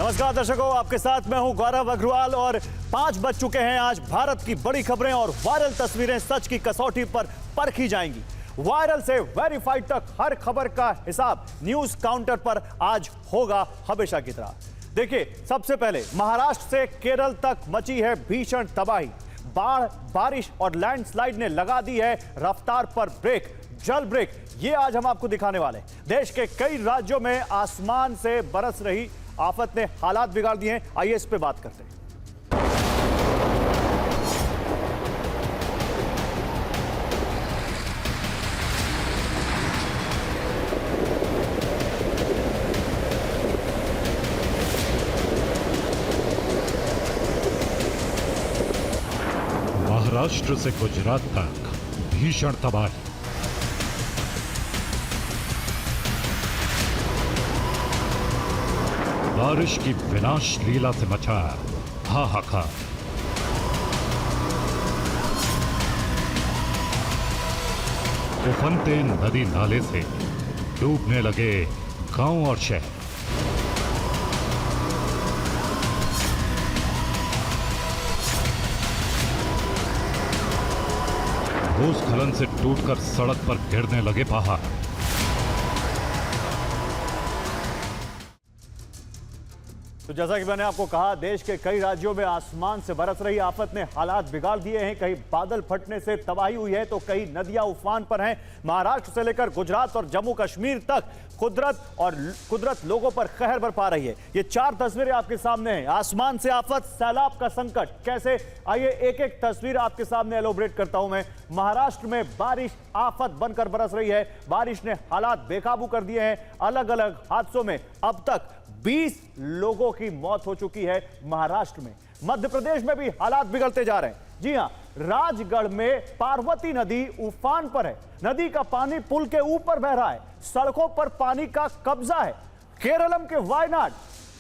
नमस्कार दर्शकों, आपके साथ मैं हूं गौरव अग्रवाल और 5 बज चुके हैं। आज भारत की बड़ी खबरें और वायरल तस्वीरें सच की कसौटी पर परखी जाएंगी। वायरल से वेरीफाइड तक हर खबर का हिसाब न्यूज काउंटर पर आज होगा हमेशा की तरह। देखिए, सबसे पहले महाराष्ट्र से केरल तक मची है भीषण तबाही। बाढ़, बारिश और लैंडस्लाइड ने लगा दी है रफ्तार पर ब्रेक, जल ब्रेक। ये आज हम आपको दिखाने वाले हैं। देश के कई राज्यों में आसमान से बरस रही आफत ने हालात बिगाड़ दिए हैं। आइए इस पे बात करते हैं। महाराष्ट्र से गुजरात तक भीषण तबाही। बारिश की विनाश लीला से मचा हाहाकार। उफनते नदी नाले से डूबने लगे गांव और शहर। भूस्खलन से टूटकर सड़क पर गिरने लगे पहाड़। तो जैसा कि मैंने आपको कहा, देश के कई राज्यों में आसमान से बरस रही आफत ने हालात बिगाड़ दिए हैं। कहीं बादल फटने से तबाही हुई है तो कई नदियां उफान पर हैं। महाराष्ट्र से लेकर गुजरात और जम्मू कश्मीर तक कुदरत लोगों पर कहर बरपा रही है। ये 4 तस्वीरें आपके सामने हैं। आसमान से आफत, सैलाब का संकट कैसे, आइए एक एक तस्वीर आपके सामने एलोबरेट करता हूं मैं। महाराष्ट्र में बारिश आफत बनकर बरस रही है। बारिश ने हालात बेकाबू कर दिए हैं। अलग अलग हादसों में अब तक 20 लोगों की मौत हो चुकी है महाराष्ट्र में। मध्य प्रदेश में भी हालात बिगड़ते जा रहे हैं। जी हां, राजगढ़ में पार्वती नदी उफान पर है। नदी का पानी पुल के ऊपर बह रहा है। सड़कों पर पानी का कब्जा है। केरलम के वायनाड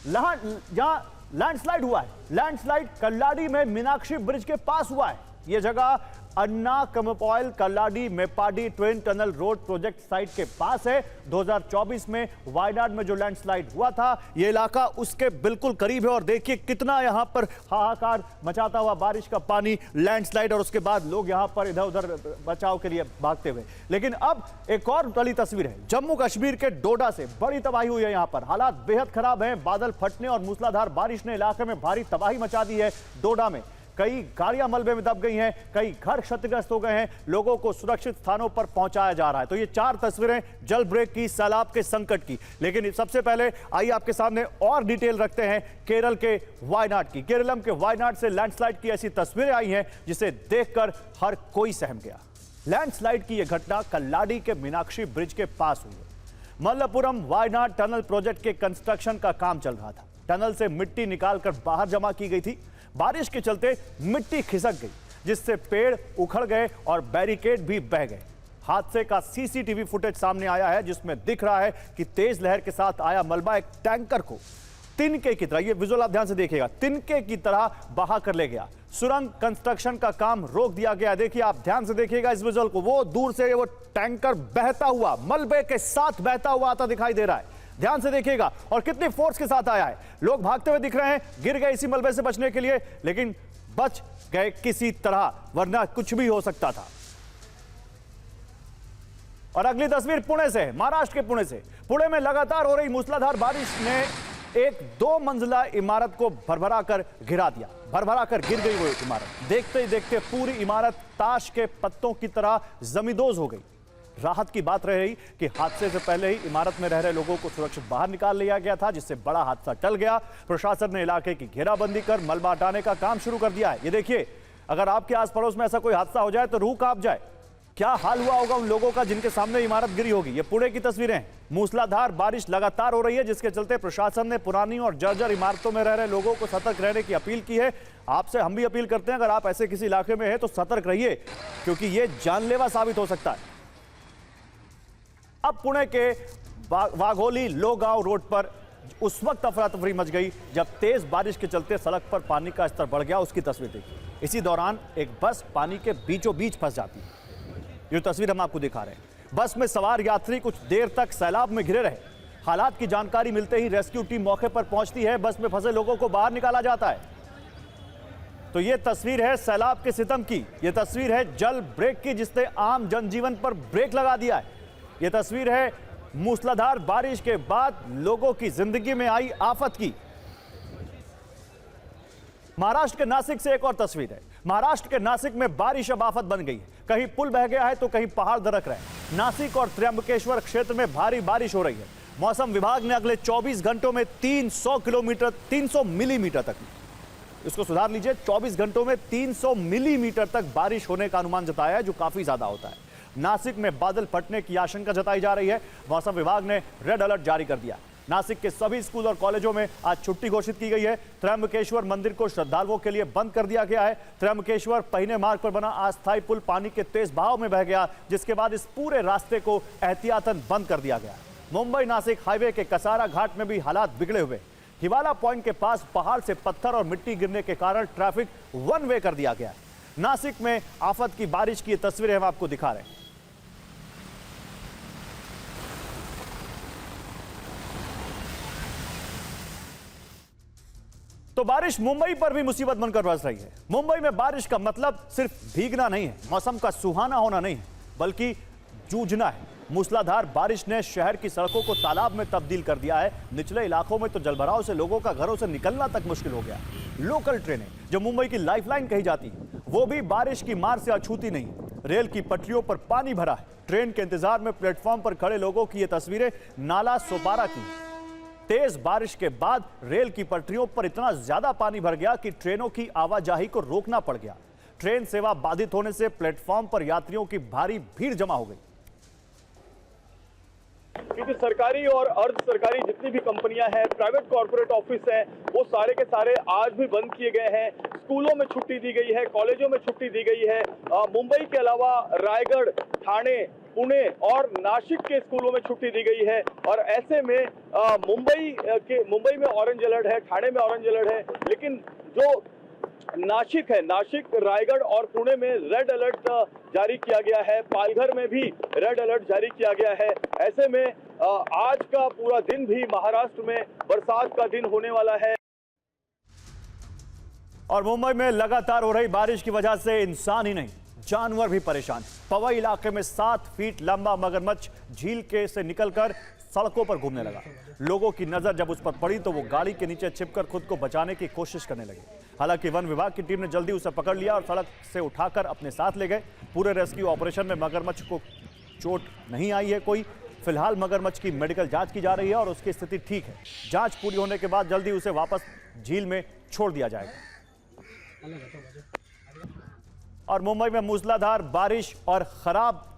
जहां लैंडस्लाइड हुआ है, लैंडस्लाइड कल्लाडी में मीनाक्षी ब्रिज के पास हुआ है। यह जगह Anakkampoyil Kalladi Meppadi twin tunnel road project site के पास है। 2024 में वायनाड में जो लैंडस्लाइड हुआ था, यह इलाका उसके बिल्कुल करीब है। और देखिए कितना यहां पर हाहाकार मचाता हुआ बारिश का पानी, लैंडस्लाइड और उसके बाद लोग यहां पर इधर उधर बचाव के लिए भागते हुए। लेकिन अब एक और बड़ी तस्वीर है। जम्मू कश्मीर के डोडा से बड़ी तबाही हुई है। यहां पर हालात बेहद खराब हैं। बादल फटने और मूसलाधार बारिश ने इलाके में भारी तबाही मचा दी है। डोडा में कई गाड़ियां मलबे में दब गई हैं, कई घर क्षतिग्रस्त हो गए हैं। लोगों को सुरक्षित स्थानों पर पहुंचाया जा रहा है। तो ये 4 तस्वीरें जल ब्रेक की, सैलाब के संकट की। लेकिन सबसे पहले आइए आपके सामने और डिटेल रखते हैं केरल के वायनाड की। केरलम के वायनाड से लैंडस्लाइड की ऐसी तस्वीरें आई हैं जिसे देखकर हर कोई सहम गया। लैंडस्लाइड की यह घटना कल्लाडी के मीनाक्षी ब्रिज के पास हुई है। मल्लपुरम वायनाड टनल प्रोजेक्ट के कंस्ट्रक्शन का काम चल रहा था। टनल से मिट्टी निकालकर बाहर जमा की गई थी। बारिश के चलते मिट्टी खिसक गई, जिससे पेड़ उखड़ गए और बैरिकेड भी बह गए। हादसे का सीसीटीवी फुटेज सामने आया है, जिसमें दिख रहा है कि तेज लहर के साथ आया मलबा एक टैंकर को तिनके की तरह, ये विजुअल आप ध्यान से देखिएगा, तिनके की तरह बहा कर ले गया। सुरंग कंस्ट्रक्शन का काम रोक दिया गया। देखिए, आप ध्यान से देखिएगा इस विजुअल को। वो दूर से वो टैंकर बहता हुआ, मलबे के साथ बहता हुआ आता दिखाई दे रहा है। ध्यान से देखिएगा और कितनी फोर्स के साथ आया है। लोग भागते हुए दिख रहे हैं, गिर गए इसी मलबे से बचने के लिए, लेकिन बच गए किसी तरह, वरना कुछ भी हो सकता था। और अगली तस्वीर पुणे से है, महाराष्ट्र के पुणे से। पुणे में लगातार हो रही मूसलाधार बारिश ने एक 2 मंजिला इमारत को भरभरा कर गिरा दिया। भरभरा कर गिर गई वो इमारत। देखते ही देखते पूरी इमारत ताश के पत्तों की तरह जमींदोज हो गई। राहत की बात रही कि हादसे से पहले ही इमारत में रह रहे लोगों को सुरक्षित बाहर निकाल लिया गया था, जिससे बड़ा हादसा टल गया। प्रशासन ने इलाके की घेराबंदी कर मलबा हटाने का काम शुरू कर दिया है। ये देखिए, अगर आपके आस पड़ोस में ऐसा कोई हादसा हो जाए तो रूह कांप जाए। क्या हाल हुआ होगा उन लोगों का जिनके सामने इमारत गिरी होगी। ये पुणे की तस्वीरें हैं। मूसलाधार बारिश लगातार हो रही है, जिसके चलते प्रशासन ने पुरानी और जर्जर इमारतों में रह रहे लोगों को सतर्क रहने की अपील की है। आपसे हम भी अपील करते हैं, अगर आप ऐसे किसी इलाके में हैं तो सतर्क रहिए, क्योंकि ये जानलेवा साबित हो सकता है। अब पुणे के वाघोली लोगांव रोड पर उस वक्त अफरा तफरी मच गई जब तेज बारिश के चलते सड़क पर पानी का स्तर बढ़ गया। उसकी तस्वीर देखिए। इसी दौरान एक बस पानी के बीचों बीच फंस जाती है। ये तस्वीर हम आपको दिखा रहे हैं। बस में सवार यात्री कुछ देर तक सैलाब में घिरे रहे। हालात की जानकारी मिलते ही रेस्क्यू टीम मौके पर पहुंचती है, बस में फंसे लोगों को बाहर निकाला जाता है। तो यह तस्वीर है सैलाब के सितम की, यह तस्वीर है जल ब्रेक की जिसने आम जनजीवन पर ब्रेक लगा दिया है। यह तस्वीर है मूसलाधार बारिश के बाद लोगों की जिंदगी में आई आफत की। महाराष्ट्र के नासिक से एक और तस्वीर है। महाराष्ट्र के नासिक में बारिश अब आफत बन गई है। कहीं पुल बह गया है तो कहीं पहाड़ दरक रहे हैं। नासिक और त्र्यंबकेश्वर क्षेत्र में भारी बारिश हो रही है। मौसम विभाग ने अगले 24 घंटों में 300 मिलीमीटर तक, इसको सुधार लीजिए, 24 घंटों में 300 मिलीमीटर तक बारिश होने का अनुमान जताया है, जो काफी ज्यादा होता है। नासिक में बादल फटने की आशंका जताई जा रही है। मौसम विभाग ने रेड अलर्ट जारी कर दिया। नासिक के सभी स्कूल और कॉलेजों में आज छुट्टी घोषित की गई है। त्र्यंबकेश्वर मंदिर को श्रद्धालुओं के लिए बंद कर दिया गया है। त्र्यंबकेश्वर पहिने मार्ग पर बना अस्थायी पुल पानी के तेज बहाव में बह गया, जिसके बाद इस पूरे रास्ते को एहतियातन बंद कर दिया गया। मुंबई नासिक हाईवे के कसारा घाट में भी हालात बिगड़े हुए। हिवाला पॉइंट के पास पहाड़ से पत्थर और मिट्टी गिरने के कारण ट्रैफिक वन वे कर दिया गया है। नासिक में आफत की बारिश की तस्वीरें हम आपको दिखा रहे हैं। तो बारिश मुंबई पर भी मुसीबत बनकर बरस रही है। मुंबई में बारिश का मतलब सिर्फ भीगना नहीं है, मौसम का सुहाना होना नहीं है, बल्कि जूझना है। मूसलाधार बारिश ने शहर की सड़कों को तालाब में तब्दील कर दिया है। निचले इलाकों में तो जलभराव से लोगों का घरों से निकलना तक मुश्किल हो गया। लोकल ट्रेनें, जो मुंबई की लाइफलाइन कही जाती है, वो भी बारिश की मार से अछूती नहीं। रेल की पटरियों पर पानी भरा है। ट्रेन के इंतजार में प्लेटफॉर्म पर खड़े लोगों की ये तस्वीरें नाला सोपारा की। तेज बारिश के बाद रेल की पटरियों पर इतना ज्यादा पानी भर गया कि ट्रेनों की आवाजाही को रोकना पड़ गया। ट्रेन सेवा बाधित होने से प्लेटफॉर्म पर यात्रियों की भारी भीड़ जमा हो गई। क्योंकि सरकारी और अर्ध सरकारी जितनी भी कंपनियां हैं, प्राइवेट कॉर्पोरेट ऑफिस हैं, वो सारे के सारे आज भी बंद किए गए हैं। स्कूलों में छुट्टी दी गई है, कॉलेजों में छुट्टी दी गई है। मुंबई के अलावा रायगढ़, ठाणे, पुणे और नासिक के स्कूलों में छुट्टी दी गई है। और ऐसे में मुंबई में ऑरेंज अलर्ट है, ठाणे में ऑरेंज अलर्ट है, लेकिन जो नासिक है, नासिक, रायगढ़ और पुणे में रेड अलर्ट जारी किया गया है। पालघर में भी रेड अलर्ट जारी किया गया है। ऐसे में आज का पूरा दिन भी महाराष्ट्र में बरसात का दिन होने वाला है। और मुंबई में लगातार हो रही बारिश की वजह से इंसान ही नहीं, जानवर भी परेशान। पवई इलाके में 7 फीट लंबा मगरमच्छ झील के से निकलकर सड़कों पर घूमने लगा। लोगों की नजर जब उस पर पड़ी तो वो गाड़ी के नीचे छिपकर खुद को बचाने की कोशिश करने लगे। हालांकि वन विभाग की टीम ने जल्दी उसे पकड़ लिया और सड़क से उठाकर अपने साथ ले गए। पूरे रेस्क्यू ऑपरेशन में मगरमच्छ को चोट नहीं आई है कोई। फिलहाल मगरमच्छ की मेडिकल जांच की जा रही है और उसकी स्थिति ठीक है। जांच पूरी होने के बाद जल्दी उसे वापस झील में छोड़ दिया जाएगा। और मुंबई में मूसलाधार बारिश और खराब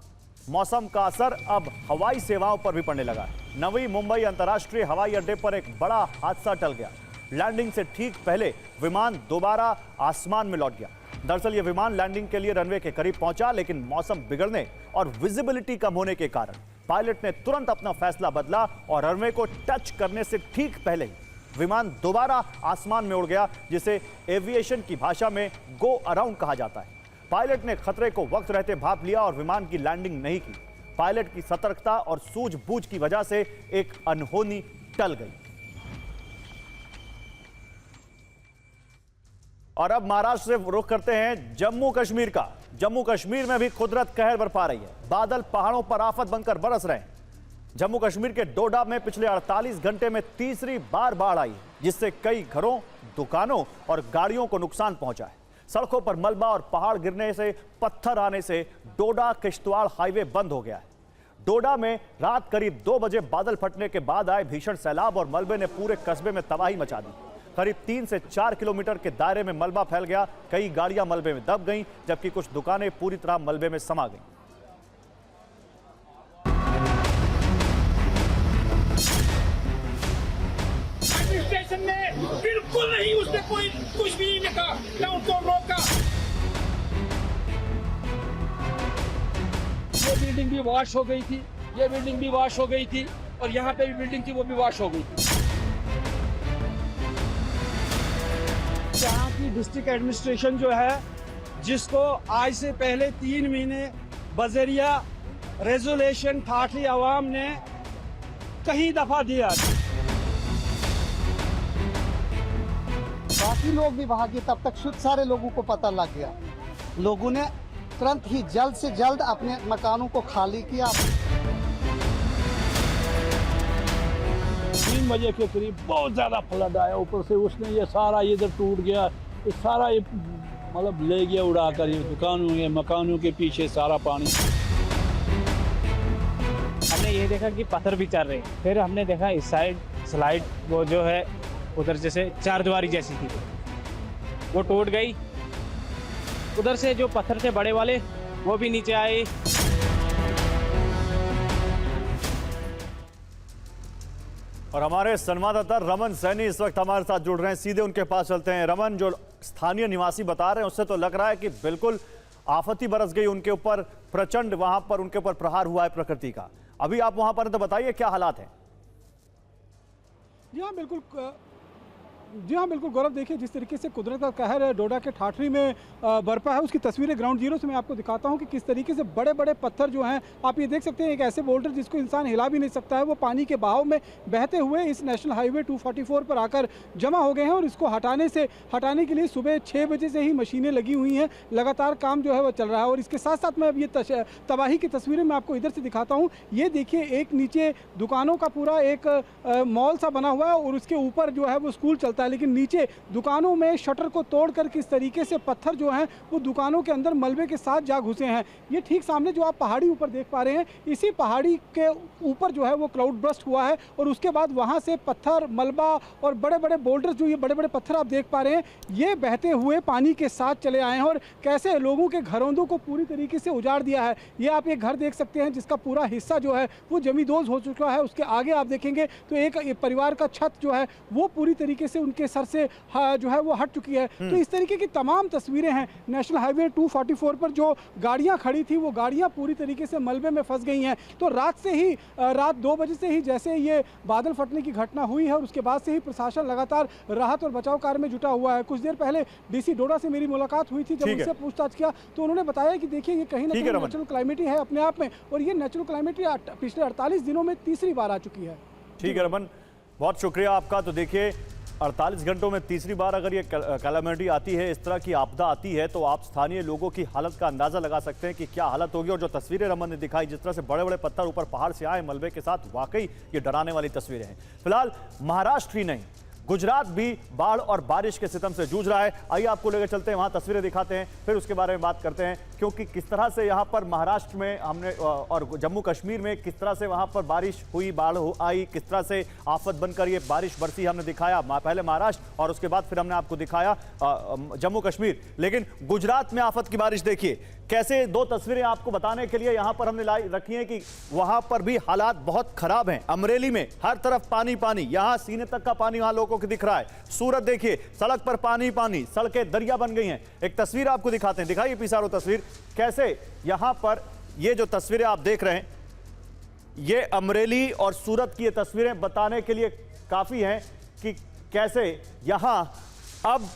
मौसम का असर अब हवाई सेवाओं पर भी पड़ने लगा है। नवी मुंबई अंतर्राष्ट्रीय हवाई अड्डे पर एक बड़ा हादसा टल गया। लैंडिंग से ठीक पहले विमान दोबारा आसमान में लौट गया। दरअसल यह विमान लैंडिंग के लिए रनवे के करीब पहुंचा, लेकिन मौसम बिगड़ने और विजिबिलिटी कम होने के कारण पायलट ने तुरंत अपना फैसला बदला और रनवे को टच करने से ठीक पहले ही विमान दोबारा आसमान में उड़ गया, जिसे एविएशन की भाषा में गो अराउंड कहा जाता है। पायलट ने खतरे को वक्त रहते भांप लिया और विमान की लैंडिंग नहीं की। पायलट की सतर्कता और सूझबूझ की वजह से एक अनहोनी टल गई। और अब महाराष्ट्र से रुख करते हैं जम्मू कश्मीर का। जम्मू कश्मीर में भी कुदरत कहर बरपा रही है। बादल पहाड़ों पर आफत बनकर बरस रहे हैं। जम्मू कश्मीर के डोडा में पिछले 48 घंटे में तीसरी बार बाढ़ आई, जिससे कई घरों, दुकानों और गाड़ियों को नुकसान पहुंचा है। सड़कों पर मलबा और पहाड़ गिरने से, पत्थर आने से डोडा किश्तवाड़ हाईवे बंद हो गया है। डोडा में रात करीब 2 बजे बादल फटने के बाद आए भीषण सैलाब और मलबे ने पूरे कस्बे में तबाही मचा दी। करीब 3 से 4 किलोमीटर के दायरे में मलबा फैल गया। कई गाड़ियां मलबे में दब गईं, जबकि कुछ दुकानें पूरी तरह मलबे में समा गईं। एडमिनिस्ट्रेशन ने बिल्कुल नहीं, उसने कोई कुछ भी नहीं कहा, ना उनको रोका। ये बिल्डिंग भी वॉश हो गई थी, ये बिल्डिंग भी वॉश हो गई थी, और यहाँ पे भी बिल्डिंग थी वो भी वॉश हो गई थी। यहाँ की डिस्ट्रिक्ट एडमिनिस्ट्रेशन जो है, जिसको आज से पहले 3 महीने बजरिया रेजोल्यूशन ठाठली आवाम ने कई दफा दिया। बाकी लोग भी भागे, तब तक शुद्ध सारे लोगों को पता लग गया। लोगों ने तुरंत ही जल्द से जल्द अपने मकानों को खाली किया। 3 बजे के करीब बहुत ज़्यादा फ्लड आया, ऊपर से उसने ये सारा इधर टूट गया, ये सारा ये मतलब ले गया उड़ाकर, ये दुकानों के मकानों के पीछे सारा पानी। हमने ये देखा कि पत्थर भी चल रहे हैं, फिर हमने देखा इस साइड स्लाइड वो जो है उधर जैसे चारदीवारी जैसी थी वो टूट गई, उधर से जो पत्थर थे बड़े वाले वो भी नीचे आए। और हमारे संवाददाता रमन सैनी इस वक्त हमारे साथ जुड़ रहे हैं, सीधे उनके पास चलते हैं। रमन, जो स्थानीय निवासी बता रहे हैं उससे तो लग रहा है कि बिल्कुल आफत ही बरस गई उनके ऊपर, प्रचंड वहां पर उनके ऊपर प्रहार हुआ है प्रकृति का। अभी आप वहां पर, तो बताइए क्या हालात हैं। जी हाँ बिल्कुल गौरव, देखिए जिस तरीके से कुदरत का कहर डोडा के ठाठरी में बरपा है, उसकी तस्वीरें ग्राउंड जीरो से मैं आपको दिखाता हूँ कि किस तरीके से बड़े बड़े पत्थर जो हैं, आप ये देख सकते हैं एक ऐसे बोल्डर जिसको इंसान हिला भी नहीं सकता है, वो पानी के बहाव में बहते हुए इस नेशनल हाईवे 244 पर आकर जमा हो गए हैं। और इसको हटाने के लिए सुबह 6 बजे से ही मशीनें लगी हुई हैं, लगातार काम जो है वो चल रहा है। और इसके साथ साथ मैं अब ये तबाही की तस्वीरें मैं आपको इधर से दिखाता हूँ। ये देखिए एक नीचे दुकानों का पूरा एक मॉल सा बना हुआ है और उसके ऊपर जो है वो स्कूल चलता है, लेकिन नीचे दुकानों में शटर को तोड़कर किस तरीके से पत्थर जो हैं वो दुकानों के अंदर मलबे के साथ जा घुसे हैं। ये ठीक सामने जो आप पहाड़ी ऊपर देख पा रहे हैं, इसी पहाड़ी के ऊपर जो है वो क्लाउड बर्स्ट हुआ है और उसके बाद वहां से पत्थर, मलबा और बड़े बड़े बोल्डर्स, जो ये बड़े बड़े पत्थर आप देख पा रहे हैं, ये बहते हुए पानी के साथ चले आए हैं और कैसे लोगों के घरों को पूरी तरीके से उजाड़ दिया है। ये आप एक घर देख सकते हैं जिसका पूरा हिस्सा जो है वो जमींदोज हो चुका है। उसके आगे आप देखेंगे तो एक परिवार का छत जो है वो पूरी तरीके से उनके सर से जो है वो हट चुकी है। तो इस तरीके की तमाम तस्वीरें हैं। नेशनल हाईवे 244 पर जो गाड़ियां खड़ी थी वो गाड़ियां पूरी तरीके से मलबे में फंस गई हैं। तो रात 2 बजे से ही जैसे ये बादल फटने की घटना हुई है और उसके बाद से ही प्रशासन लगातार राहत और बचाव कार्य में जुटा हुआ है। कुछ देर पहले डीसी डोडा से मेरी मुलाकात हुई थी, जब उनसे पूछताछ किया तो उन्होंने बताया कि देखिए ये कहीं ना कहीं नेचुरल क्लाइमेटी है अपने आप में, और ये नेचुरल क्लाइमेटी पिछले 48 दिनों में तीसरी बार आ चुकी है। ठीक है रमन, बहुत शुक्रिया आपका। तो देखिए 48 घंटों में तीसरी बार अगर ये कैलामिटी आती है, इस तरह की आपदा आती है, तो आप स्थानीय लोगों की हालत का अंदाजा लगा सकते हैं कि क्या हालत होगी। और जो तस्वीरें रमन ने दिखाई, जिस तरह से बड़े बड़े पत्थर ऊपर पहाड़ से आए मलबे के साथ, वाकई ये डराने वाली तस्वीरें हैं। फिलहाल महाराष्ट्र ही नहीं, गुजरात भी बाढ़ और बारिश के सितम से जूझ रहा है। आइए आपको लेकर चलते हैं, वहां तस्वीरें दिखाते हैं, फिर उसके बारे में बात करते हैं, क्योंकि किस तरह से यहां पर महाराष्ट्र में हमने और जम्मू कश्मीर में किस तरह से वहां पर बारिश हुई, बाढ़ आई, किस तरह से आफत बनकर ये बारिश बरसी, हमने दिखाया पहले महाराष्ट्र और उसके बाद फिर हमने आपको दिखाया जम्मू कश्मीर। लेकिन गुजरात में आफत की बारिश देखिए कैसे। 2 तस्वीरें आपको बताने के लिए यहां पर हमने रखी हैं कि वहां पर भी हालात बहुत खराब हैं। अमरेली में हर तरफ पानी पानी, यहां सीने तक का पानी वहां लोगों को दिख रहा है। सूरत देखिए, सड़क पर पानी पानी, सड़कें दरिया बन गई हैं। एक तस्वीर आपको दिखाते हैं, दिखाइए पिसारो तस्वीर, कैसे यहां पर ये जो तस्वीरें आप देख रहे हैं, ये अमरेली और सूरत की ये तस्वीरें बताने के लिए काफी हैं कि कैसे यहां अब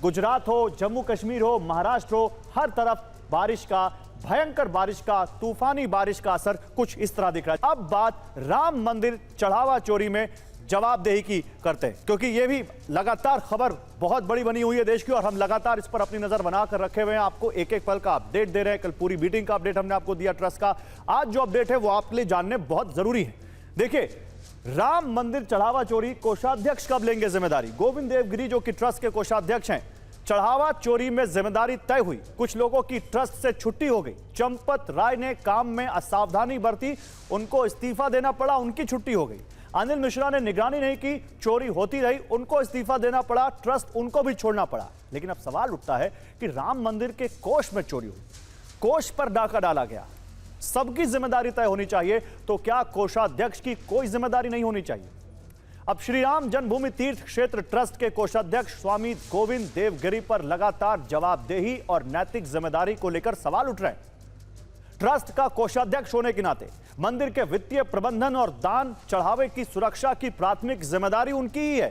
गुजरात हो, जम्मू कश्मीर हो, महाराष्ट्र हो, हर तरफ बारिश का, भयंकर बारिश का, तूफानी बारिश का असर कुछ इस तरह दिख रहा है। अब बात राम मंदिर चढ़ावा चोरी में जवाबदेही की करते हैं, क्योंकि यह भी लगातार खबर बहुत बड़ी बनी हुई है देश की और हम लगातार इस पर अपनी नजर बनाकर रखे हुए हैं। आपको एक एक पल का अपडेट दे रहे हैं। कल पूरी मीटिंग का अपडेट हमने आपको दिया ट्रस्ट का। आज जो अपडेट है वो आपके लिए जानने बहुत जरूरी है। देखिए, राम मंदिर चढ़ावा चोरी, कोषाध्यक्ष कब लेंगे जिम्मेदारी? गोविंद देवगिरी जो कि ट्रस्ट के कोषाध्यक्ष हैं, चढ़ावा चोरी में जिम्मेदारी तय हुई, कुछ लोगों की ट्रस्ट से छुट्टी हो गई। चंपत राय ने काम में असावधानी बरती, उनको इस्तीफा देना पड़ा, उनकी छुट्टी हो गई। अनिल मिश्रा ने निगरानी नहीं की, चोरी होती रही, उनको इस्तीफा देना पड़ा, ट्रस्ट उनको भी छोड़ना पड़ा। लेकिन अब सवाल उठता है कि राम मंदिर के कोष में चोरी हुई, कोष पर डाका डाला गया, सबकी जिम्मेदारी तय होनी चाहिए, तो क्या कोषाध्यक्ष की कोई जिम्मेदारी नहीं होनी चाहिए? अब श्री राम जन्मभूमि तीर्थ क्षेत्र ट्रस्ट के कोषाध्यक्ष स्वामी गोविंद देवगिरी पर लगातार जवाबदेही और नैतिक जिम्मेदारी को लेकर सवाल उठ रहे हैं। ट्रस्ट का कोषाध्यक्ष होने के नाते मंदिर के वित्तीय प्रबंधन और दान चढ़ावे की सुरक्षा की प्राथमिक जिम्मेदारी उनकी ही है।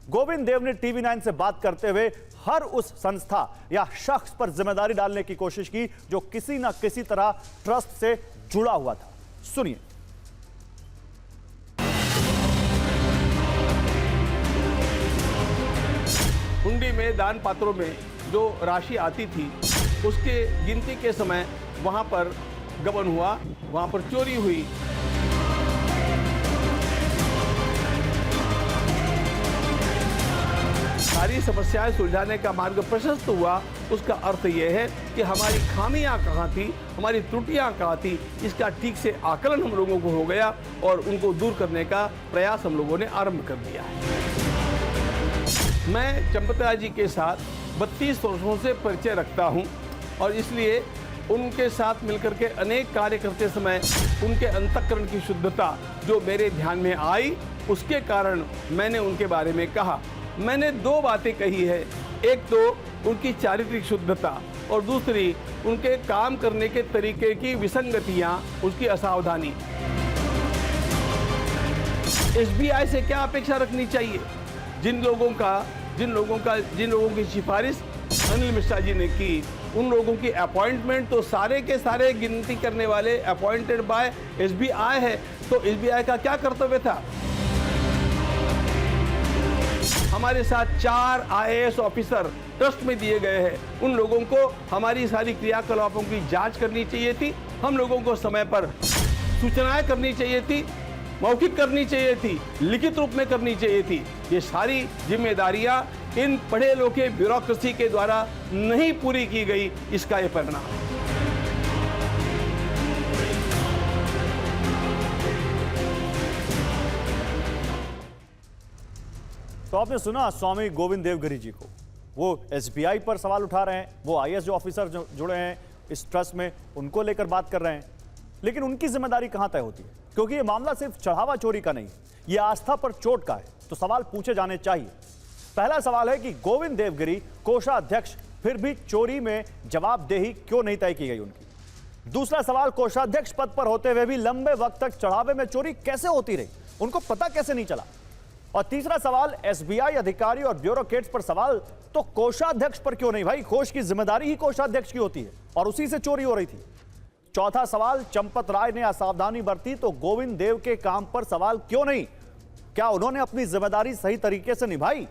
गोविंद देव ने टीवी 9 से बात करते हुए हर उस संस्था या शख्स पर जिम्मेदारी डालने की कोशिश की जो किसी ना किसी तरह ट्रस्ट से जुड़ा हुआ था। सुनिए। हुंडी में, दान पात्रों में जो राशि आती थी उसके गिनती के समय वहाँ पर गबन हुआ, वहाँ पर चोरी हुई। सारी समस्याएं सुलझाने का मार्ग प्रशस्त हुआ। उसका अर्थ यह है कि हमारी खामियां कहाँ थी, हमारी त्रुटियां कहाँ थी, इसका ठीक से आकलन हम लोगों को हो गया और उनको दूर करने का प्रयास हम लोगों ने आरंभ कर दिया है। मैं चंपतराय जी के साथ 32 वर्षों से परिचय रखता हूं और इसलिए उनके साथ मिलकर के अनेक कार्य करते समय उनके अंतःकरण की शुद्धता जो मेरे ध्यान में आई, उसके कारण मैंने उनके बारे में कहा। मैंने 2 बातें कही है, एक तो उनकी चारित्रिक शुद्धता और दूसरी उनके काम करने के तरीके की विसंगतियां, उसकी असावधानी। एसबीआई से क्या अपेक्षा रखनी चाहिए? जिन लोगों की सिफारिश अनिल मिश्रा जी ने की, उन लोगों की अपॉइंटमेंट तो सारे के सारे गिनती करने वाले अपॉइंटेड बाय एसबीआई है। तो एसबीआई का क्या कर्तव्य था? हमारे साथ 4 आईएएस ऑफिसर ट्रस्ट में दिए गए हैं। उन लोगों को हमारी सारी क्रियाकलापों की जांच करनी चाहिए थी। हम लोगों को समय पर सूचनाएं करनी चाहिए थी, मौखिक करनी चाहिए थी, लिखित रूप में करनी चाहिए थी। ये सारी जिम्मेदारियां इन पढ़े लिखे ब्यूरोक्रेसी के द्वारा नहीं पूरी की गई, इसका ये परिणाम है। तो आपने सुना स्वामी गोविंद देवगिरी जी को, वो एसबीआई पर सवाल उठा रहे हैं, वो आईएएस जो ऑफिसर जो जुड़े हैं इस ट्रस्ट में उनको लेकर बात कर रहे हैं। लेकिन उनकी जिम्मेदारी कहां तय होती है? क्योंकि ये मामला सिर्फ चढ़ावा चोरी का नहीं, ये आस्था पर चोट का है। तो सवाल पूछे जाने चाहिए। पहला सवाल है कि गोविंद देवगिरी कोषाध्यक्ष, फिर भी चोरी में जवाबदेही क्यों नहीं तय की गई उनकी? दूसरा सवाल, कोषाध्यक्ष पद पर होते हुए भी लंबे वक्त तक चढ़ावे में चोरी कैसे होती रही, उनको पता कैसे नहीं चला? और तीसरा सवाल, एसबीआई अधिकारी और ब्यूरोक्रेट्स पर सवाल, तो कोषाध्यक्ष पर क्यों नहीं? भाई कोष की जिम्मेदारी ही कोषाध्यक्ष की होती है और उसी से चोरी हो रही थी। चौथा सवाल, चंपत राय ने असावधानी बरती तो गोविंद देव के काम पर सवाल क्यों नहीं? क्या उन्होंने अपनी जिम्मेदारी सही तरीके से निभाई?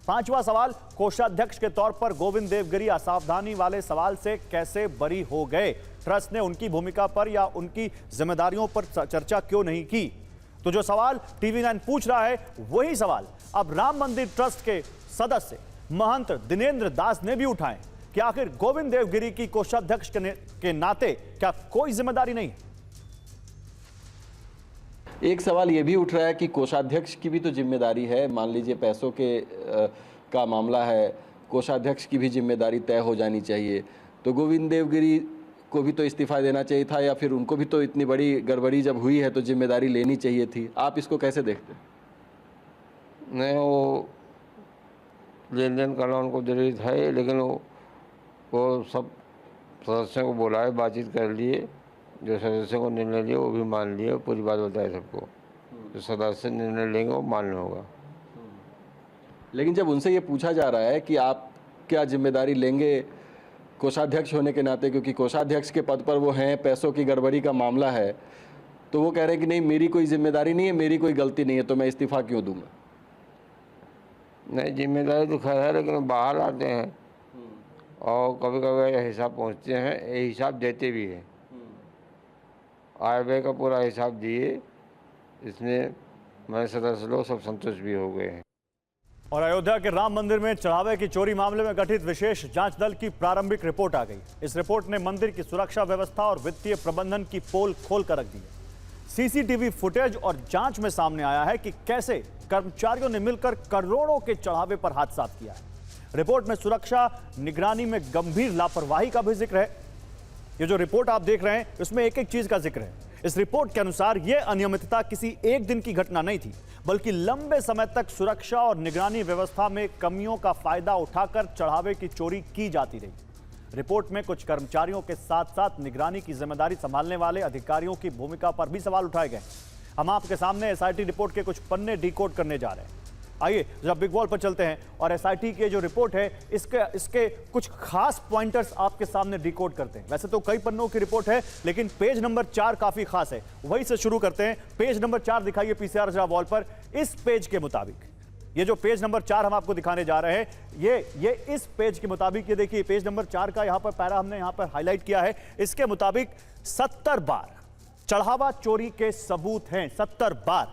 पांचवा सवाल, कोषाध्यक्ष के तौर पर गोविंद देवगिरी असावधानी वाले सवाल से कैसे बरी हो गए? ट्रस्ट ने उनकी भूमिका पर या उनकी जिम्मेदारियों पर चर्चा क्यों नहीं की? तो जो सवाल TV9 पूछ रहा है, वही सवाल अब राम मंदिर ट्रस्ट के सदस्य महंत दिनेंद्र दास ने भी उठाए कि आखिर गोविंद देवगिरी की कोषाध्यक्ष के नाते क्या कोई जिम्मेदारी नहीं है? एक सवाल ये भी उठ रहा है कि कोषाध्यक्ष की भी तो जिम्मेदारी है। मान लीजिए पैसों का मामला है, कोषाध्यक्ष की भी जिम्मेदारी तय हो जानी चाहिए। तो गोविंद देवगिरी को भी तो इस्तीफा देना चाहिए था, या फिर उनको भी तो इतनी बड़ी गड़बड़ी जब हुई है तो जिम्मेदारी लेनी चाहिए थी। आप इसको कैसे देखते हैं? नहीं, वो लेन देन करना उनको जरूरत है, लेकिन वो सब सदस्यों को बुलाए, बातचीत कर लिए, जो सदस्यों को निर्णय लिए वो भी मान लिए, पूरी बात बताए सबको। जो सदस्य निर्णय लेंगे वो मान्य होगा। लेकिन जब उनसे ये पूछा जा रहा है कि आप क्या जिम्मेदारी लेंगे कोषाध्यक्ष होने के नाते, क्योंकि कोषाध्यक्ष के पद पर वो हैं, पैसों की गड़बड़ी का मामला है, तो वो कह रहे हैं कि नहीं मेरी कोई जिम्मेदारी नहीं है, मेरी कोई गलती नहीं है, तो मैं इस्तीफा क्यों दूंगा? नहीं, जिम्मेदारी तो खैर है, लेकिन बाहर आते हैं और कभी कभी हिसाब पहुंचते हैं, ये हिसाब देते भी हैं। आय व्यय का पूरा हिसाब दिए, इसमें मैं सदस्य लोग सब संतुष्ट भी हो गए हैं। और अयोध्या के राम मंदिर में चढ़ावे की चोरी मामले में गठित विशेष जांच दल की प्रारंभिक रिपोर्ट आ गई। इस रिपोर्ट ने मंदिर की सुरक्षा व्यवस्था और वित्तीय प्रबंधन की पोल खोल कर रख दी है। सीसीटीवी फुटेज और जांच में सामने आया है कि कैसे कर्मचारियों ने मिलकर करोड़ों के चढ़ावे पर हाथ साफ किया है। रिपोर्ट में सुरक्षा निगरानी में गंभीर लापरवाही का भी जिक्र है। ये जो रिपोर्ट आप देख रहे हैं, इसमें एक एक चीज का जिक्र है। इस रिपोर्ट के अनुसार यह अनियमितता किसी एक दिन की घटना नहीं थी, बल्कि लंबे समय तक सुरक्षा और निगरानी व्यवस्था में कमियों का फायदा उठाकर चढ़ावे की चोरी की जाती रही। रिपोर्ट में कुछ कर्मचारियों के साथ साथ निगरानी की जिम्मेदारी संभालने वाले अधिकारियों की भूमिका पर भी सवाल उठाए गए। हम आपके सामने एसआईटी रिपोर्ट के कुछ पन्ने डिकोड करने जा रहे हैं। आइए जरा बिग वॉल पर चलते हैं और एसआईटी की जो रिपोर्ट है इसके कुछ खास पॉइंटर्स आपके सामने डिकोड करते हैं। वैसे तो कई पन्नों की रिपोर्ट है, लेकिन पेज नंबर 4 काफी खास है, वही से शुरू करते हैं। पेज नंबर 4 दिखाइए पीसीआर जरा वॉल पर। इस पेज के मुताबिक ये जो पेज नंबर 4 हम आपको दिखाने जा रहे हैं, ये इस पेज के मुताबिक, ये देखिए पेज नंबर 4 का यहां पर पैरा हमने यहां पर हाईलाइट किया है। इसके मुताबिक 70 बार चढ़ावा चोरी के सबूत हैं। 70 बार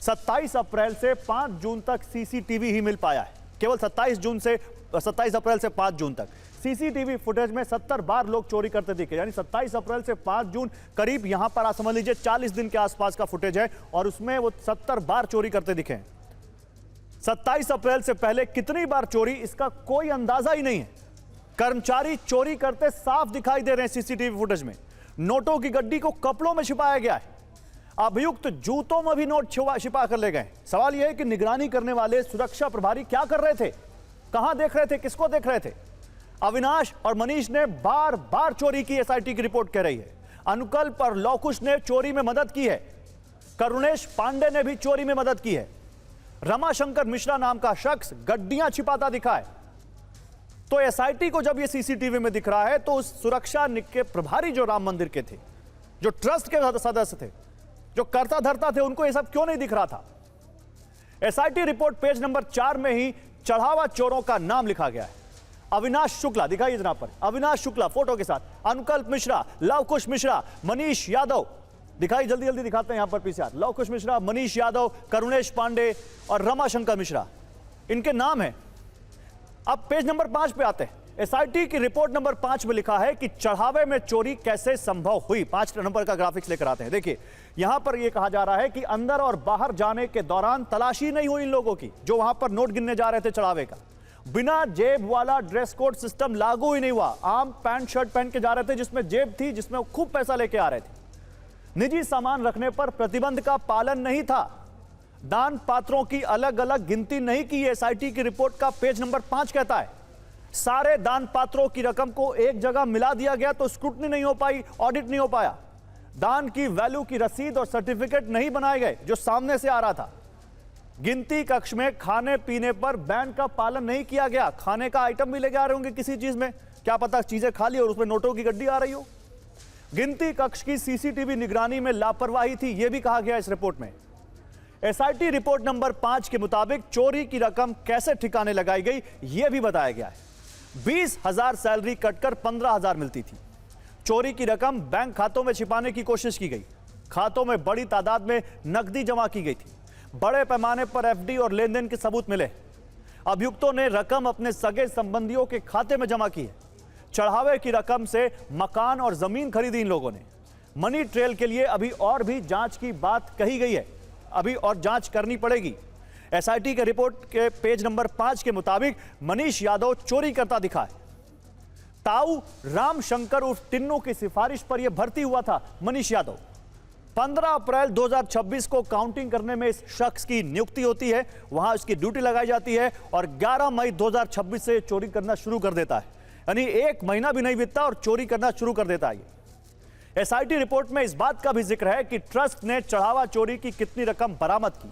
27 अप्रैल से 5 जून तक सीसीटीवी ही मिल पाया है। केवल 27 अप्रैल से 5 जून तक सीसीटीवी फुटेज में 70 बार लोग चोरी करते दिखे। यानी 27 अप्रैल से 5 जून करीब यहां पर आप समझ लीजिए 40 दिन के आसपास का फुटेज है और उसमें वो 70 बार चोरी करते दिखे। 27 अप्रैल से पहले कितनी बार चोरी, इसका कोई अंदाजा ही नहीं है। कर्मचारी चोरी करते साफ दिखाई दे रहे हैं सीसीटीवी फुटेज में। नोटों की गड्डी को कपड़ों में छिपाया गया है। अभियुक्त जूतों में भी नोट छिपा कर ले गए। सवाल यह है कि निगरानी करने वाले सुरक्षा प्रभारी क्या कर रहे थे, कहां देख रहे थे, किसको देख रहे थे। अविनाश और मनीष ने बार बार चोरी की, एसआईटी की रिपोर्ट कह रही है। अनुकल्प और लौकुश ने चोरी में मदद की है। करुणेश पांडे ने भी चोरी में मदद की है। रमाशंकर मिश्रा नाम का शख्स गड्डियां छिपाता दिखा है। तो एसआईटी को जब यह सीसीटीवी में दिख रहा है तो उस सुरक्षा के प्रभारी जो राम मंदिर के थे, जो ट्रस्ट के सदस्य थे, जो करता धरता थे, उनको यह सब क्यों नहीं दिख रहा था। एसआईटी रिपोर्ट पेज नंबर 4 में ही चढ़ावा चोरों का नाम लिखा गया है। अविनाश शुक्ला, दिखाइए जनाब पर, अविनाश शुक्ला फोटो के साथ, अनुकल्प मिश्रा, लवकुश मिश्रा, मनीष यादव, दिखाई जल्दी जल्दी दिखाते हैं यहां पर पीसीआर। लवकुश मिश्रा, मनीष यादव, करुणेश पांडे और रमाशंकर मिश्रा, इनके नाम हैं। अब पेज नंबर 5 पे आते हैं। एसआईटी की रिपोर्ट नंबर 5 में लिखा है कि चढ़ावे में चोरी कैसे संभव हुई। 5 नंबर का ग्राफिक्स लेकर आते हैं। देखिए यहां पर यह कहा जा रहा है कि अंदर और बाहर जाने के दौरान तलाशी नहीं हुई इन लोगों की, जो वहां पर नोट गिनने जा रहे थे चढ़ावे का। बिना जेब वाला ड्रेस कोड सिस्टम लागू ही नहीं हुआ। आम पैंट शर्ट पहन के जा रहे थे जिसमें जेब थी, जिसमें खूब पैसा लेके आ रहे थे। निजी सामान रखने पर प्रतिबंध का पालन नहीं था। दान पात्रों की अलग अलग गिनती नहीं की। एसआईटी की रिपोर्ट का पेज नंबर 5 कहता है सारे दान पात्रों की रकम को एक जगह मिला दिया गया तो स्क्रूटनी नहीं हो पाई, ऑडिट नहीं हो पाया। दान की वैल्यू की रसीद और सर्टिफिकेट नहीं बनाए गए जो सामने से आ रहा था। गिनती कक्ष में खाने पीने पर बैन का पालन नहीं किया गया। खाने का आइटम भी लेके आ रहे होंगे किसी चीज में, क्या पता चीजें खा ली और उसमें नोटों की गड्डी आ रही हो। गिनती कक्ष की सीसीटीवी निगरानी में लापरवाही थी, यह भी कहा गया इस रिपोर्ट में। एसआईटी रिपोर्ट नंबर 5 के मुताबिक चोरी की रकम कैसे ठिकाने लगाई गई यह भी बताया गया है। 20,000 सैलरी कटकर 15,000 मिलती थी। चोरी की रकम बैंक खातों में छिपाने की कोशिश की गई। खातों में बड़ी तादाद में नकदी जमा की गई थी। बड़े पैमाने पर एफडी और लेन देन के सबूत मिले। अभियुक्तों ने रकम अपने सगे संबंधियों के खाते में जमा की है। चढ़ावे की रकम से मकान और जमीन खरीदी इन लोगों ने। मनी ट्रेल के लिए अभी और भी जांच की बात कही गई है, अभी और जांच करनी पड़ेगी। एसआईटी के रिपोर्ट के पेज नंबर 5 के मुताबिक मनीष यादव चोरी करता दिखा है। ताऊ रामशंकर उर्फ टिन्नू की सिफारिश पर यह भर्ती हुआ था मनीष यादव। 15 अप्रैल 2026 को काउंटिंग करने में इस शख्स की नियुक्ति होती है, वहां उसकी ड्यूटी लगाई जाती है और 11 मई 2026 से चोरी करना शुरू कर देता है। यानी 1 महीना भी नहीं बीतता और चोरी करना शुरू कर देता है। एसआईटी रिपोर्ट में इस बात का भी जिक्र है कि ट्रस्ट ने चढ़ावा चोरी की कितनी रकम बरामद की।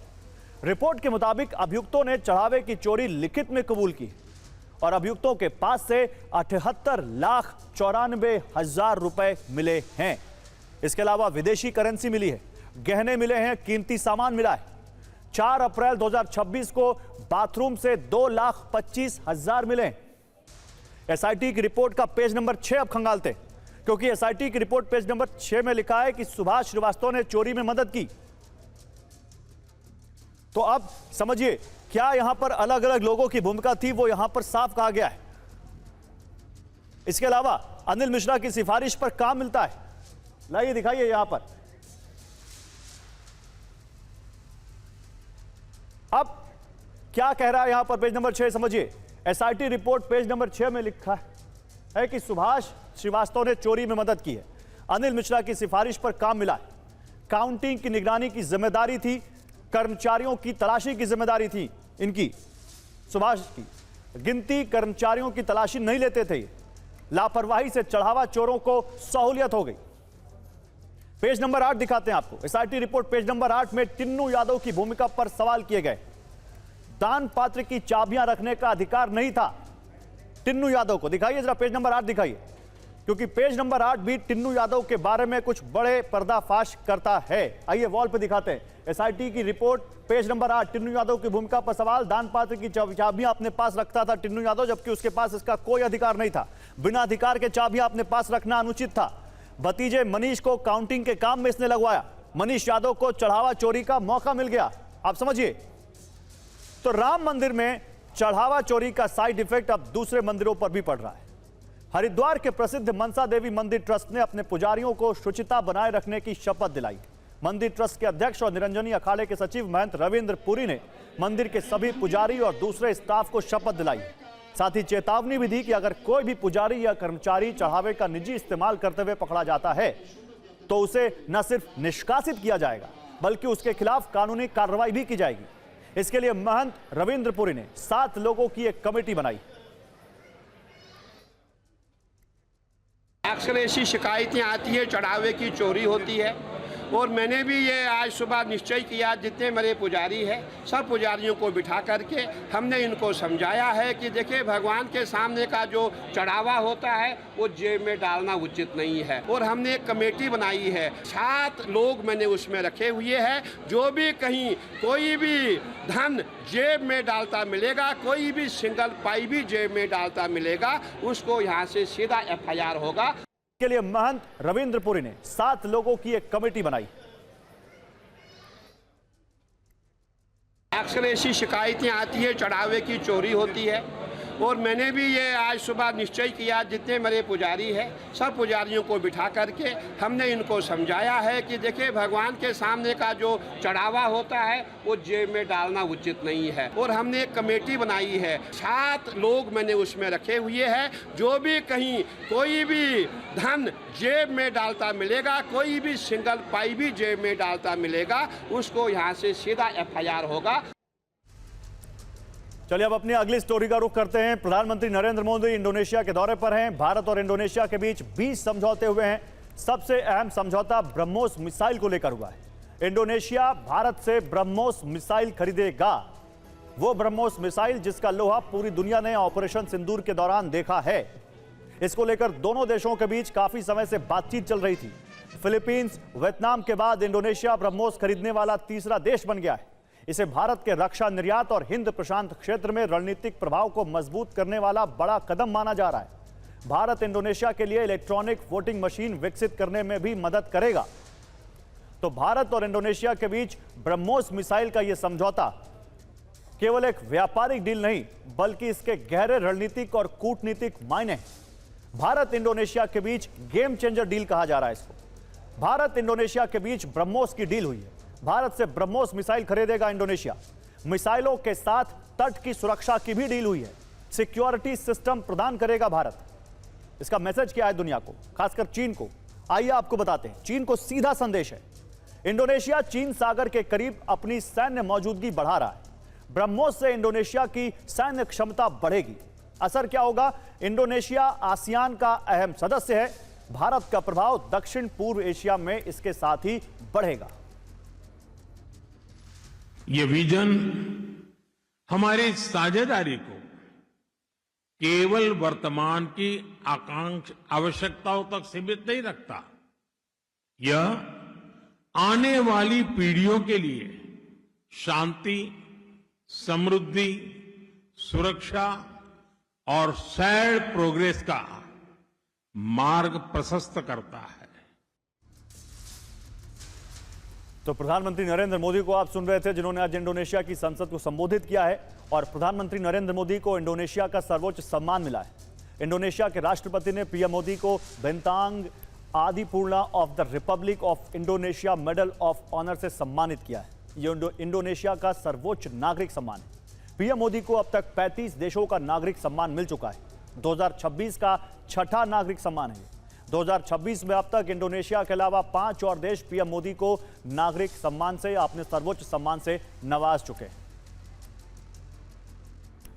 रिपोर्ट के मुताबिक अभियुक्तों ने चढ़ावे की चोरी लिखित में कबूल की और अभियुक्तों के पास से 78,94,000 रुपए मिले हैं। इसके अलावा विदेशी करेंसी मिली है, गहने मिले हैं, कीमती सामान मिला है। 4 अप्रैल 2026 को बाथरूम से 2,25,000 मिले। एसआईटी की रिपोर्ट का पेज नंबर 6 अब खंगालते, क्योंकि एसआईटी की रिपोर्ट पेज नंबर 6 में लिखा है कि सुभाष श्रीवास्तव ने चोरी में मदद की। तो अब समझिए क्या यहां पर अलग अलग लोगों की भूमिका थी, वो यहां पर साफ कहा गया है। इसके अलावा अनिल मिश्रा की सिफारिश पर काम मिलता है। लाइए दिखाइए यहां पर। अब क्या कह रहा है यहां पर पेज नंबर 6 समझिए। एसआईटी रिपोर्ट पेज नंबर 6 में लिखा है कि सुभाष श्रीवास्तव ने चोरी में मदद की है। अनिल मिश्रा की सिफारिश पर काम मिला है। काउंटिंग की निगरानी की जिम्मेदारी थी, कर्मचारियों की तलाशी की जिम्मेदारी थी इनकी, सुभाष की। गिनती कर्मचारियों की तलाशी नहीं लेते थे। लापरवाही से चढ़ावा चोरों को सहूलियत हो गई। पेज नंबर 8 दिखाते हैं आपको। एसआईटी रिपोर्ट पेज नंबर 8 में टिन्नू यादव की भूमिका पर सवाल किए गए। दान पात्र की चाबियां रखने का अधिकार नहीं था टिन्नू यादव को। दिखाइए जरा पेज नंबर 8 दिखाइए, क्योंकि पेज नंबर 8 भी टिन्नू यादव के बारे में कुछ बड़े पर्दाफाश करता है। आइए वॉल पे दिखाते हैं एसआईटी की report. Page number 8, Tinnu Yadav की भूमिका पर सवाल। दान पात्र की चाबियां अपने पास रखता था टिन्नू यादव, जबकि उसके पास इसका कोई अधिकार नहीं था। बिना अधिकार के चाबियां अपने पास रखना अनुचित था। भतीजे मनीष को काउंटिंग के काम में इसने लगवाया। मनीष यादव को चढ़ावा चोरी का मौका मिल गया। आप समझिए, तो राम मंदिर में चढ़ावा चोरी का साइड इफेक्ट अब दूसरे मंदिरों पर भी पड़ रहा है। हरिद्वार के प्रसिद्ध मनसा देवी मंदिर ट्रस्ट ने अपने पुजारियों को शुचिता बनाए रखने की शपथ दिलाई। मंदिर ट्रस्ट के अध्यक्ष और निरंजनी अखाड़े के सचिव महंत रविंद्र पुरी ने मंदिर के सभी पुजारी और दूसरे स्टाफ को शपथ दिलाई। साथ ही चेतावनी भी दी कि अगर कोई भी पुजारी या कर्मचारी चढ़ावे का निजी इस्तेमाल करते हुए पकड़ा जाता है तो उसे न सिर्फ निष्कासित किया जाएगा बल्कि उसके खिलाफ कानूनी कार्रवाई भी की जाएगी। इसके लिए महंत रविंद्र पुरी ने 7 लोगों की एक कमेटी बनाई। अक्सर ऐसी शिकायतें आती है, चढ़ावे की चोरी होती है, और मैंने भी ये आज सुबह निश्चय किया, जितने मेरे पुजारी हैं सब पुजारियों को बिठा करके हमने इनको समझाया है कि देखिए भगवान के सामने का जो चढ़ावा होता है वो जेब में डालना उचित नहीं है। और हमने एक कमेटी बनाई है, 7 लोग मैंने उसमें रखे हुए हैं। जो भी कहीं कोई भी धन जेब में डालता मिलेगा, कोई भी सिंगल पाई भी जेब में डालता मिलेगा, उसको यहाँ से सीधा FIR होगा। के लिए महंत रविंद्र पुरी ने 7 लोगों की एक कमेटी बनाई। अक्सर ऐसी शिकायतें आती है, चढ़ावे की चोरी होती है, और मैंने भी ये आज सुबह निश्चय किया, जितने मेरे पुजारी हैं सब पुजारियों को बिठा करके हमने इनको समझाया है कि देखिए भगवान के सामने का जो चढ़ावा होता है वो जेब में डालना उचित नहीं है। और हमने एक कमेटी बनाई है, 7 लोग मैंने उसमें रखे हुए हैं। जो भी कहीं कोई भी धन जेब में डालता मिलेगा, कोई भी सिंगल पाई भी जेब में डालता मिलेगा, उसको यहाँ से सीधा FIR होगा। चलिए अब अपनी अगली स्टोरी का रुख करते हैं। प्रधानमंत्री नरेंद्र मोदी इंडोनेशिया के दौरे पर हैं। भारत और इंडोनेशिया के बीच 20 समझौते हुए हैं। सबसे अहम समझौता ब्रह्मोस मिसाइल को लेकर हुआ है। इंडोनेशिया भारत से ब्रह्मोस मिसाइल खरीदेगा। वो ब्रह्मोस मिसाइल जिसका लोहा पूरी दुनिया ने ऑपरेशन सिंदूर के दौरान देखा है। इसको लेकर दोनों देशों के बीच काफी समय से बातचीत चल रही थी। फिलीपींस, वियतनाम के बाद इंडोनेशिया ब्रह्मोस खरीदने वाला तीसरा देश बन गया है। इसे भारत के रक्षा निर्यात और हिंद प्रशांत क्षेत्र में रणनीतिक प्रभाव को मजबूत करने वाला बड़ा कदम माना जा रहा है। भारत इंडोनेशिया के लिए इलेक्ट्रॉनिक वोटिंग मशीन विकसित करने में भी मदद करेगा। तो भारत और इंडोनेशिया के बीच ब्रह्मोस मिसाइल का यह समझौता केवल एक व्यापारिक डील नहीं बल्कि इसके गहरे रणनीतिक और कूटनीतिक मायने हैं। भारत इंडोनेशिया के बीच गेम चेंजर डील कहा जा रहा है इसको। भारत इंडोनेशिया के बीच ब्रह्मोस की डील हुई है। भारत से ब्रह्मोस मिसाइल खरीदेगा इंडोनेशिया। मिसाइलों के साथ तट की सुरक्षा की भी डील हुई है। सिक्योरिटी सिस्टम प्रदान करेगा भारत। इसका मैसेज क्या है दुनिया को, खासकर चीन को? आइए आपको बताते हैं। चीन को सीधा संदेश है। इंडोनेशिया चीन सागर के करीब अपनी सैन्य मौजूदगी बढ़ा रहा है। ब्रह्मोस से इंडोनेशिया की सैन्य क्षमता बढ़ेगी। असर क्या होगा? इंडोनेशिया आसियान का अहम सदस्य है। भारत का प्रभाव दक्षिण पूर्व एशिया में इसके साथ ही बढ़ेगा। ये विजन हमारी साझेदारी को केवल वर्तमान की आवश्यकताओं तक सीमित नहीं रखता। यह आने वाली पीढ़ियों के लिए शांति, समृद्धि, सुरक्षा और शेयर्ड प्रोग्रेस का मार्ग प्रशस्त करता है। तो प्रधानमंत्री नरेंद्र मोदी को आप सुन रहे थे, जिन्होंने आज इंडोनेशिया की संसद को संबोधित किया है। और प्रधानमंत्री नरेंद्र मोदी को इंडोनेशिया का सर्वोच्च सम्मान मिला है। इंडोनेशिया के राष्ट्रपति ने पीएम मोदी को Bintang Adipurna of the Republic of Indonesia medal of honour से सम्मानित किया है। ये इंडोनेशिया का सर्वोच्च नागरिक सम्मान है। पीएम मोदी को अब तक 35 देशों का नागरिक सम्मान मिल चुका है। 2026 का 6ठा नागरिक सम्मान है। 2026 में अब तक इंडोनेशिया के अलावा 5 और देश पीएम मोदी को नागरिक सम्मान से, अपने सर्वोच्च सम्मान से नवाज चुके हैं।